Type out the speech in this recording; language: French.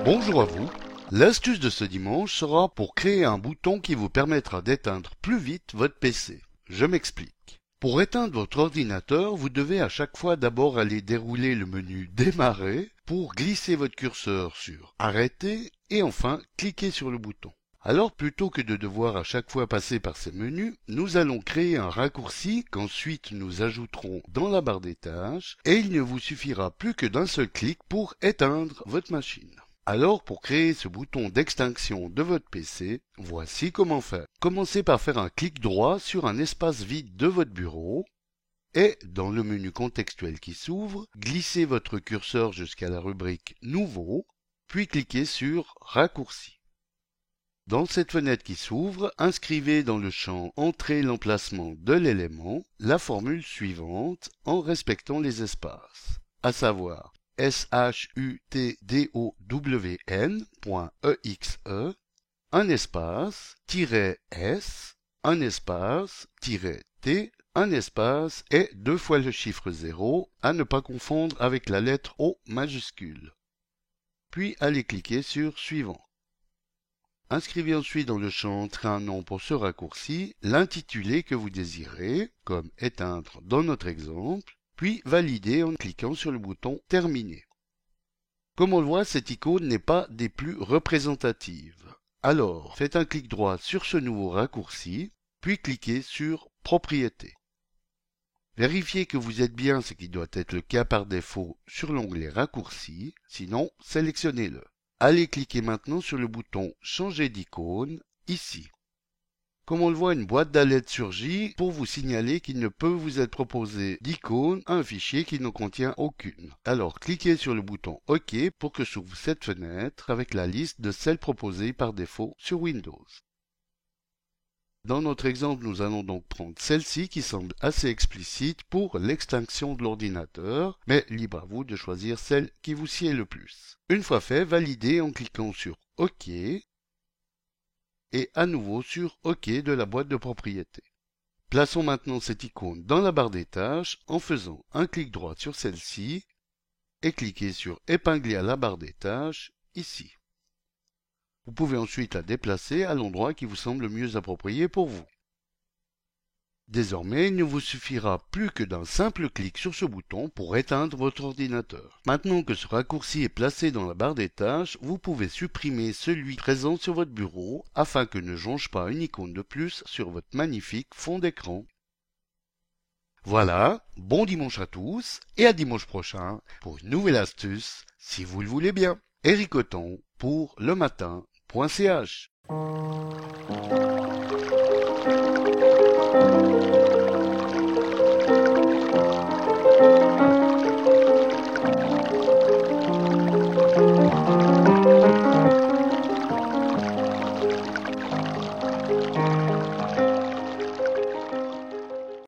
Bonjour à vous. L'astuce de ce dimanche sera pour créer un bouton qui vous permettra d'éteindre plus vite votre PC. Je m'explique. Pour éteindre votre ordinateur, vous devez à chaque fois d'abord aller dérouler le menu Démarrer pour glisser votre curseur sur Arrêter et enfin cliquer sur le bouton. Alors plutôt que de devoir à chaque fois passer par ces menus, nous allons créer un raccourci qu'ensuite nous ajouterons dans la barre des tâches et il ne vous suffira plus que d'un seul clic pour éteindre votre machine. Alors pour créer ce bouton d'extinction de votre PC, voici comment faire. Commencez par faire un clic droit sur un espace vide de votre bureau et dans le menu contextuel qui s'ouvre, glissez votre curseur jusqu'à la rubrique Nouveau, puis cliquez sur Raccourci. Dans cette fenêtre qui s'ouvre, inscrivez dans le champ Entrée l'emplacement de l'élément la formule suivante en respectant les espaces, à savoir shutdown.exe, un espace, -s, un espace, -t, un espace et 2 fois le chiffre 0, à ne pas confondre avec la lettre O majuscule. Puis allez cliquer sur Suivant. Inscrivez ensuite dans le champ Entrée un nom pour ce raccourci, l'intitulé que vous désirez, comme éteindre dans notre exemple, puis valider en cliquant sur le bouton Terminer. Comme on le voit, cette icône n'est pas des plus représentatives. Alors, faites un clic droit sur ce nouveau raccourci, puis cliquez sur Propriétés. Vérifiez que vous êtes bien, ce qui doit être le cas par défaut, sur l'onglet Raccourcis, sinon sélectionnez-le. Allez cliquer maintenant sur le bouton Changer d'icône, ici. Comme on le voit, une boîte d'alerte surgit pour vous signaler qu'il ne peut vous être proposé d'icône à un fichier qui ne contient aucune. Alors cliquez sur le bouton OK pour que s'ouvre cette fenêtre avec la liste de celles proposées par défaut sur Windows. Dans notre exemple, nous allons donc prendre celle-ci qui semble assez explicite pour l'extinction de l'ordinateur, mais libre à vous de choisir celle qui vous sied le plus. Une fois fait, validez en cliquant sur OK et à nouveau sur OK de la boîte de propriété. Plaçons maintenant cette icône dans la barre des tâches en faisant un clic droit sur celle-ci et cliquez sur Épingler à la barre des tâches ici. Vous pouvez ensuite la déplacer à l'endroit qui vous semble le mieux approprié pour vous. Désormais, il ne vous suffira plus que d'un simple clic sur ce bouton pour éteindre votre ordinateur. Maintenant que ce raccourci est placé dans la barre des tâches, vous pouvez supprimer celui présent sur votre bureau afin que ne jonche pas une icône de plus sur votre magnifique fond d'écran. Voilà, bon dimanche à tous et à dimanche prochain pour une nouvelle astuce, si vous le voulez bien. Éric Othon pour lematin.ch